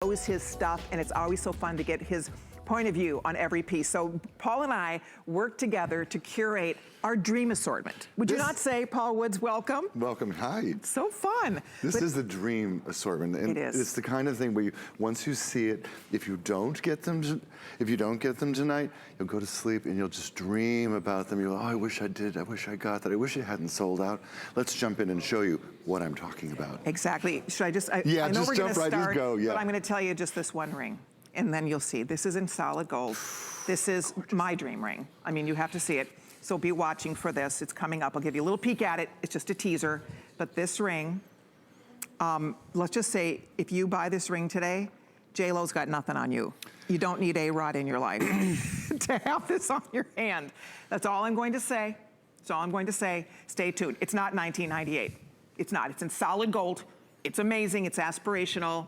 knows his stuff, and it's always so fun to get his point of view on every piece. So Paul and I work together to curate our dream assortment. Would you not say, Paul Woods, welcome? Welcome, hi. It's so fun. This is the dream assortment, and it is. It's the kind of thing where once you see it, if you don't get them tonight, you'll go to sleep and you'll just dream about them. You'll go, oh, I wish I did. I wish I got that. I wish it hadn't sold out. Let's jump in and show you what I'm talking about. Exactly. Should I just? I know just we're jump right in, go. Yeah. But I'm going to tell you just this one ring. And then you'll see, this is in solid gold. This is my dream ring. I mean, you have to see it. So be watching for this. It's coming up. I'll give you a little peek at it. It's just a teaser. But this ring, let's just say, if you buy this ring today, J-Lo's got nothing on you. You don't need A-Rod in your life to have this on your hand. That's all I'm going to say. That's all I'm going to say. Stay tuned. It's not 1998. It's not. It's in solid gold. It's amazing. It's aspirational.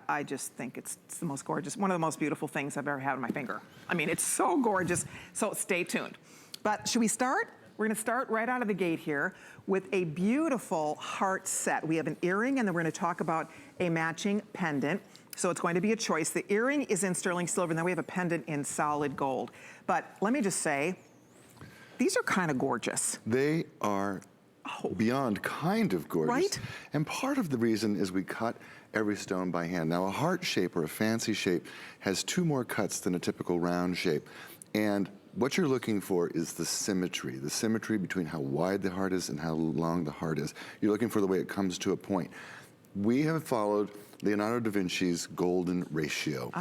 I just think it's the most gorgeous, one of the most beautiful things I've ever had on my finger. I mean, it's so gorgeous. So stay tuned. But should we start? We're gonna start right out of the gate here with a beautiful heart set. We have an earring, and then we're gonna talk about a matching pendant. So it's going to be a choice. The earring is in sterling silver, and then we have a pendant in solid gold. But let me just say, these are kind of gorgeous. They are beyond kind of gorgeous. Right? And part of the reason is we cut every stone by hand. Now, a heart shape or a fancy shape has 2 more cuts than a typical round shape. And what you're looking for is the symmetry between how wide the heart is and how long the heart is. You're looking for the way it comes to a point. We have followed Leonardo da Vinci's golden ratio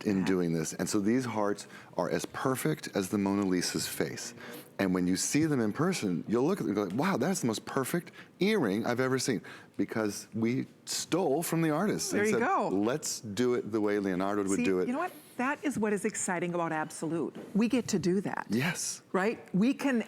in doing this. And so these hearts are as perfect as the Mona Lisa's face. And when you see them in person, you'll look at them and go, wow, that's the most perfect earring I've ever seen. Because we stole from the artist. There you go. Let's do it the way Leonardo would do it. You know what? That is what is exciting about Absolute. We get to do that. Yes. Right? We can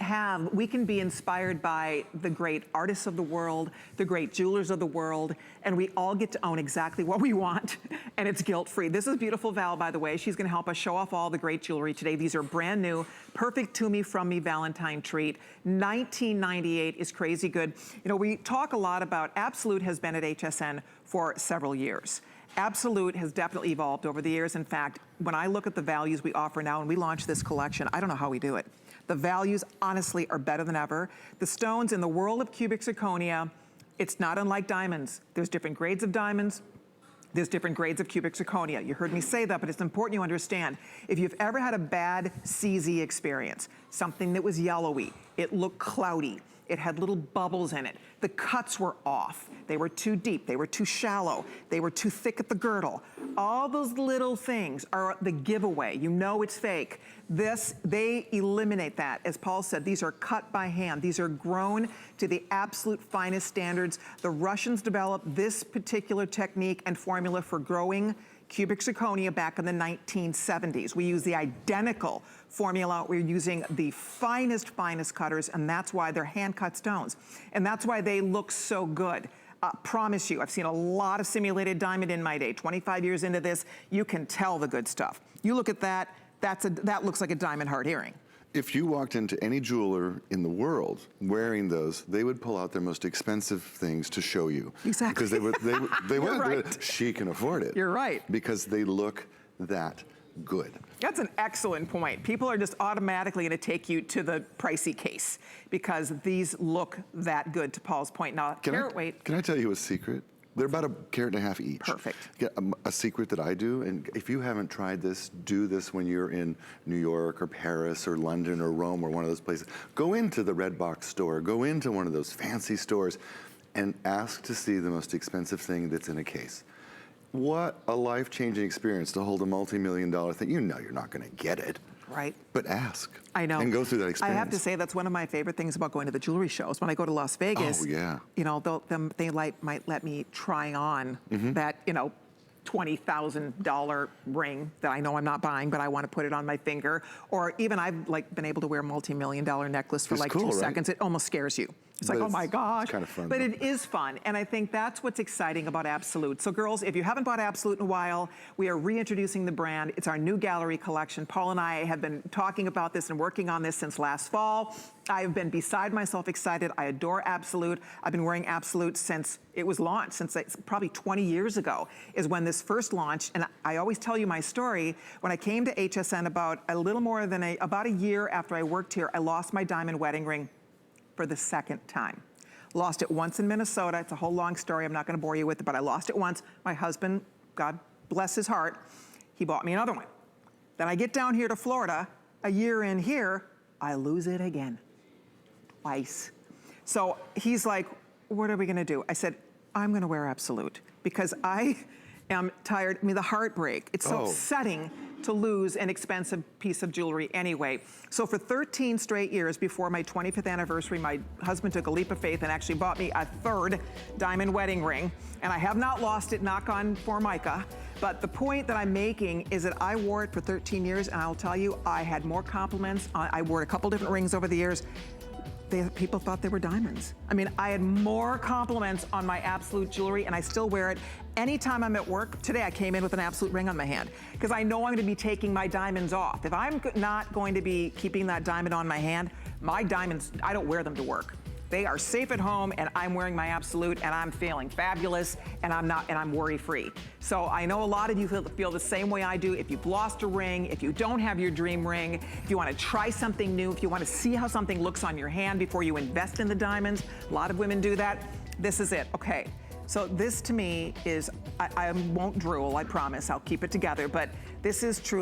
be inspired by the great artists of the world, the great jewelers of the world, and we all get to own exactly what we want, and it's guilt-free. This is beautiful Val, by the way. She's gonna help us show off all the great jewelry today. These are brand new, perfect to me, from me Valentine treat. 1998 is crazy good. You know, we talk a lot about Absolute has been at HSN for several years. Absolute has definitely evolved over the years. In fact, when I look at the values we offer now and we launch this collection, I don't know how we do it. The values, honestly, are better than ever. The stones in the world of cubic zirconia, it's not unlike diamonds. There's different grades of diamonds. There's different grades of cubic zirconia. You heard me say that, but it's important you understand. If you've ever had a bad CZ experience, something that was yellowy, it looked cloudy, it had little bubbles in it, the cuts were off, they were too deep, they were too shallow, they were too thick at the girdle. All those little things are the giveaway. You know it's fake. They eliminate that. As Paul said, these are cut by hand. These are grown to the absolute finest standards. The Russians developed this particular technique and formula for growing cubic zirconia back in the 1970s. We use the identical formula. We're using the finest cutters, and that's why they're hand-cut stones. And that's why they look so good. Promise you, I've seen a lot of simulated diamond in my day. 25 years into this, you can tell the good stuff. You look at that, that looks like a diamond heart earring. If you walked into any jeweler in the world wearing those, they would pull out their most expensive things to show you. Exactly. Because they would. Right. She can afford it. You're right. Because they look that good. That's an excellent point. People are just automatically gonna take you to the pricey case because these look that good, to Paul's point. Now, carat weight. Can I tell you a secret? They're about 1.5 carats each. Perfect. A secret that I do, and if you haven't tried this, do this when you're in New York or Paris or London or Rome or one of those places. Go into the Red Box store, go into one of those fancy stores and ask to see the most expensive thing that's in a case. What a life-changing experience to hold a multi-million-dollar thing. You know you're not gonna get it. Right. But ask. I know. And go through that experience. I have to say that's one of my favorite things about going to the jewelry shows. When I go to Las Vegas, you know, they might let me try on that, you know, $20,000 ring that I know I'm not buying, but I want to put it on my finger. Or even I've been able to wear a multi-million-dollar necklace for 2 seconds. It almost scares you. It's like, oh my gosh. It's kind of fun. But it is fun, and I think that's what's exciting about Absolute. So girls, if you haven't bought Absolute in a while, we are reintroducing the brand. It's our new gallery collection. Paul and I have been talking about this and working on this since last fall. I've been beside myself excited. I adore Absolute. I've been wearing Absolute since it was launched, since probably 20 years ago is when this first launched. And I always tell you my story. When I came to HSN about a little more than about a year after I worked here, I lost my diamond wedding ring for the second time. Lost it once in Minnesota. It's a whole long story. I'm not gonna bore you with it, but I lost it once. My husband, God bless his heart, he bought me another one. Then I get down here to Florida, a year in here, I lose it again, twice. So he's like, what are we gonna do? I said, I'm gonna wear Absolute because I am tired, I mean, the heartbreak. It's so upsetting to lose an expensive piece of jewelry anyway. So for 13 straight years before my 25th anniversary, my husband took a leap of faith and actually bought me a third diamond wedding ring. And I have not lost it, knock on Formica. But the point that I'm making is that I wore it for 13 years, and I'll tell you, I had more compliments. I wore a couple different rings over the years. People thought they were diamonds. I mean, I had more compliments on my Absolute jewelry, and I still wear it anytime I'm at work. Today I came in with an Absolute ring on my hand because I know I'm gonna be taking my diamonds off. If I'm not going to be keeping that diamond on my hand, my diamonds, I don't wear them to work. They are safe at home, and I'm wearing my Absolute, and I'm feeling fabulous, and I'm worry-free. So I know a lot of you feel the same way I do. If you've lost a ring, if you don't have your dream ring, if you want to try something new, if you want to see how something looks on your hand before you invest in the diamonds, a lot of women do that. This is it. Okay. So this to me is, I won't drool, I promise. I'll keep it together, but this is truly